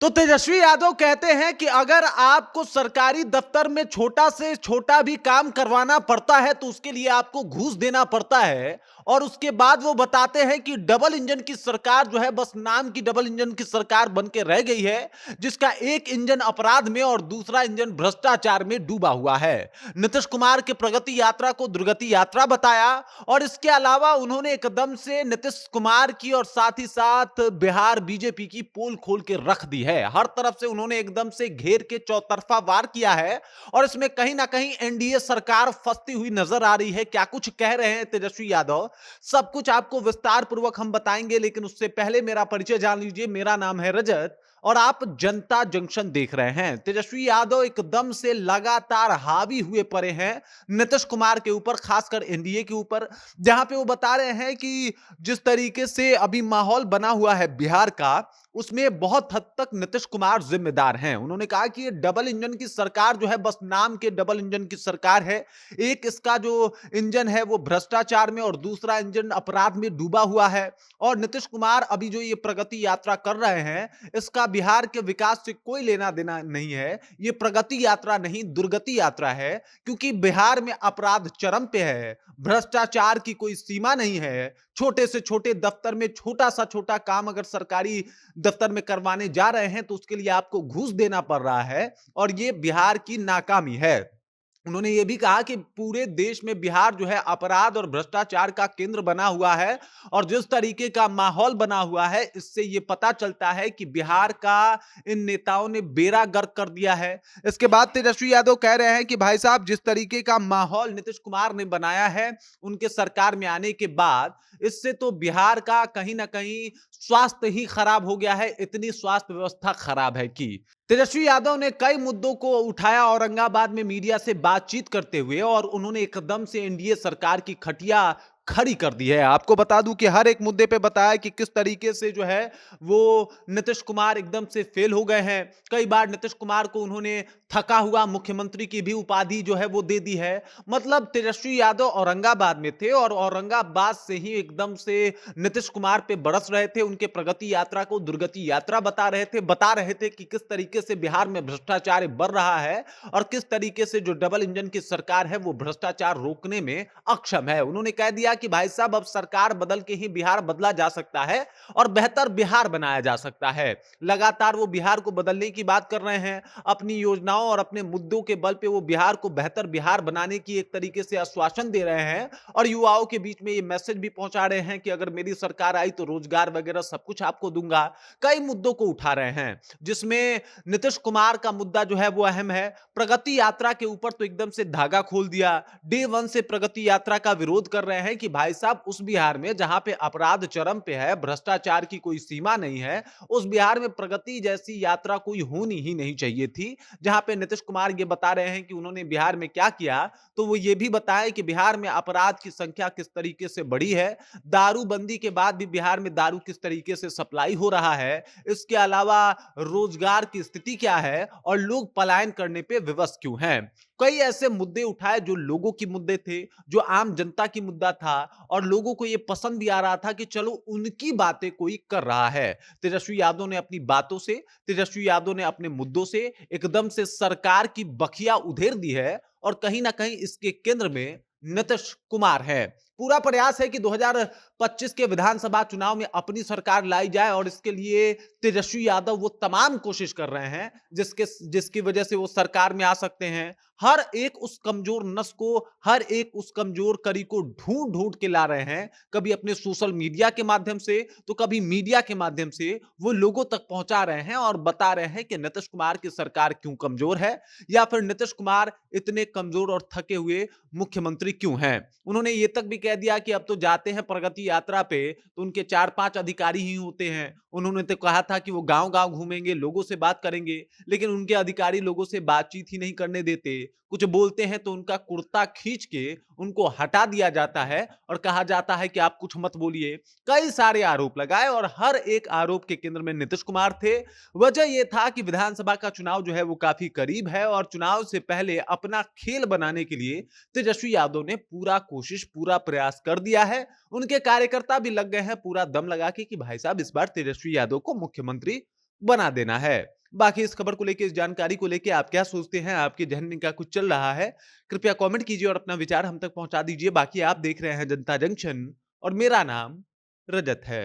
तो तेजस्वी यादव कहते हैं कि अगर आपको सरकारी दफ्तर में छोटा से छोटा भी काम करवाना पड़ता है तो उसके लिए आपको घूस देना पड़ता है। और उसके बाद वो बताते हैं कि डबल इंजन की सरकार जो है बस नाम की डबल इंजन की सरकार बन के रह गई है, जिसका एक इंजन अपराध में और दूसरा इंजन भ्रष्टाचार में डूबा हुआ है। नीतीश कुमार की प्रगति यात्रा को दुर्गति यात्रा बताया। और इसके अलावा उन्होंने एकदम से नीतीश कुमार की और साथ ही साथ बिहार बीजेपी की पोल खोल के रख दी है। हर तरफ से उन्होंने एकदम से घेर के चौतरफा वार किया है। और इसमें कहीं ना कहीं एनडीए सरकार फंसती हुई नजर आ रही है। क्या कुछ कह रहे हैं तेजस्वी यादव, सब कुछ आपको विस्तार पूर्वक हम बताएंगे, लेकिन उससे पहले मेरा परिचय जान लीजिए। मेरा नाम है रजत और आप जनता जंक्शन देख रहे हैं। तेजस्वी यादव एकदम से लगातार हावी हुए पड़े हैं नीतीश कुमार के ऊपर, खासकर एनडीए के ऊपर, जहां पे वो बता रहे हैं कि जिस तरीके से अभी माहौल बना हुआ है बिहार का, उसमें बहुत हद तक नीतीश कुमार जिम्मेदार हैं। उन्होंने कहा कि ये डबल इंजन की सरकार जो है बस नाम के डबल इंजन की सरकार है। एक इसका जो इंजन है वो भ्रष्टाचार में और दूसरा इंजन अपराध में डूबा हुआ है। और नीतीश कुमार अभी जो ये प्रगति यात्रा कर रहे हैं, इसका बिहार के विकास से कोई लेना देना नहीं है। ये प्रगति यात्रा नहीं, दुर्गति यात्रा है। क्योंकि बिहार में अपराध चरम पे है, भ्रष्टाचार की कोई सीमा नहीं है। छोटे से छोटे दफ्तर में छोटा सा छोटा काम अगर सरकारी दफ्तर में करवाने जा रहे हैं तो उसके लिए आपको घूस देना पड़ रहा है। और ये बिहार की नाकामी है। उन्होंने ये भी कहा कि पूरे देश में बिहार जो है अपराध और भ्रष्टाचार का केंद्र बना हुआ है। और जिस तरीके का माहौल बना हुआ है, इससे ये पता चलता है कि बिहार का इन नेताओं ने बेड़ा गर्क कर दिया है। इसके बाद तेजस्वी यादव कह रहे हैं कि भाई साहब, जिस तरीके का माहौल नीतीश कुमार ने बनाया है उनके सरकार में आने के बाद, इससे तो बिहार का कहीं ना कहीं स्वास्थ्य ही खराब हो गया है। इतनी स्वास्थ्य व्यवस्था खराब है कि तेजस्वी यादव ने कई मुद्दों को उठाया औरंगाबाद में मीडिया से बातचीत करते हुए, और उन्होंने एकदम से एनडीए सरकार की खटिया खड़ी कर दी है। आपको बता दूं कि हर एक मुद्दे पे बताया कि किस तरीके से जो है वो नीतीश कुमार एकदम से फेल हो गए हैं। कई बार नीतीश कुमार को उन्होंने थका हुआ मुख्यमंत्री की भी उपाधि जो है वो दे दी है। मतलब तेजस्वी यादव औरंगाबाद में थे और औरंगाबाद से ही एकदम से नीतीश कुमार पे बरस रहे थे, उनके प्रगति यात्रा को दुर्गति यात्रा बता रहे थे कि किस तरीके से बिहार में भ्रष्टाचार बढ़ रहा है और किस तरीके से जो डबल इंजन की सरकार है वो भ्रष्टाचार रोकने में अक्षम है। उन्होंने कह दिया कि भाई साहब, अब सरकार बदल के ही बिहार बदला जा सकता है और बेहतर बिहार बनाया जा सकता है। लगातार वो बिहार को बदलने की बात कर रहे हैं। अपनी योजनाओं और अपने मुद्दों के बल पे वो बिहार को बेहतर बिहार बनाने की एक तरीके से आश्वासन दे रहे हैं। और युवाओं के बीच में ये मैसेज भी पहुंचा रहे हैं कि अगर मेरी सरकार आई तो रोजगार वगैरह सब कुछ आपको दूंगा। कई मुद्दों को उठा रहे हैं, जिसमें नीतीश कुमार का मुद्दा जो है वो अहम है। प्रगति यात्रा के ऊपर तो एकदम से धागा खोल दिया। डे वन से प्रगति यात्रा का विरोध कर रहे हैं कि भाई साहब, उस बिहार में जहां पे अपराध चरम पे है, भ्रष्टाचार की कोई सीमा नहीं है, उस बिहार में प्रगति जैसी यात्रा कोई होनी ही नहीं चाहिए थी। जहां पे नीतीश कुमार ये बता रहे हैं कि उन्होंने बिहार में क्या किया, तो वो ये भी बताएं कि बिहार में अपराध की संख्या किस तरीके से बढ़ी है, दारूबंदी के बाद भी बिहार में दारू किस तरीके से सप्लाई हो रहा है, इसके अलावा रोजगार की स्थिति क्या है और लोग पलायन करने पे विवश क्यों हैं। कई ऐसे मुद्दे उठाए जो लोगों की मुद्दे थे, जो आम जनता की मुद्दा था, और लोगों को यह पसंद भी आ रहा था कि चलो उनकी बातें कोई कर रहा है। तेजस्वी यादव ने अपनी बातों से, तेजस्वी यादव ने अपने मुद्दों से एकदम से सरकार की बखिया उधेर दी है। और कहीं ना कहीं इसके केंद्र में नीतीश कुमार है। पूरा प्रयास है कि 2025 के विधानसभा चुनाव में अपनी सरकार लाई जाए, और इसके लिए तेजस्वी यादव वो तमाम कोशिश कर रहे हैं जिसकी वजह से वो सरकार में आ सकते हैं। हर एक उस कमजोर नस को, हर एक उस कमजोर कड़ी को ढूंढ ढूंढ के ला रहे हैं। कभी अपने सोशल मीडिया के माध्यम से तो कभी मीडिया के माध्यम से वो लोगों तक पहुंचा रहे हैं और बता रहे हैं कि नीतीश कुमार की सरकार क्यों कमजोर है, या फिर नीतीश कुमार इतने कमजोर और थके हुए मुख्यमंत्री क्यों हैं। उन्होंने ये तक भी कह दिया कि अब तो जाते हैं प्रगति यात्रा पे तो उनके 4-5 अधिकारी ही होते हैं। उन्होंने तो कहा था कि वो गांव-गांव घूमेंगे, लोगों से बात करेंगे, लेकिन उनके अधिकारी लोगों से बातचीत ही नहीं करने देते। कुछ बोलते हैं तो उनका कुर्ता खींच के उनको हटा दिया जाता है और कहा जाता है कि आप कुछ मत बोलिए। कई सारे आरोप लगाए और हर एक आरोप के केंद्र में नीतीश कुमार थे। वजह यह था कि विधानसभा का चुनाव जो है वो काफी करीब है, और चुनाव से पहले अपना खेल बनाने के लिए तेजस्वी यादव ने पूरा कोशिश, पूरा प्रयास कर दिया है। उनके कार्यकर्ता भी लग गए हैं पूरा दम लगा के कि भाई साहब, इस बार तेजस्वी यादव को मुख्यमंत्री बना देना है। बाकी इस खबर को लेके, इस जानकारी को लेके आप क्या सोचते हैं? आपके ज़हन में क्या कुछ चल रहा है? कृपया कमेंट कीजिए और अपना विचार हम तक पहुँचा दीजिए। बाकी आप देख रहे हैं जनता जंक्शन और मेरा नाम रजत है।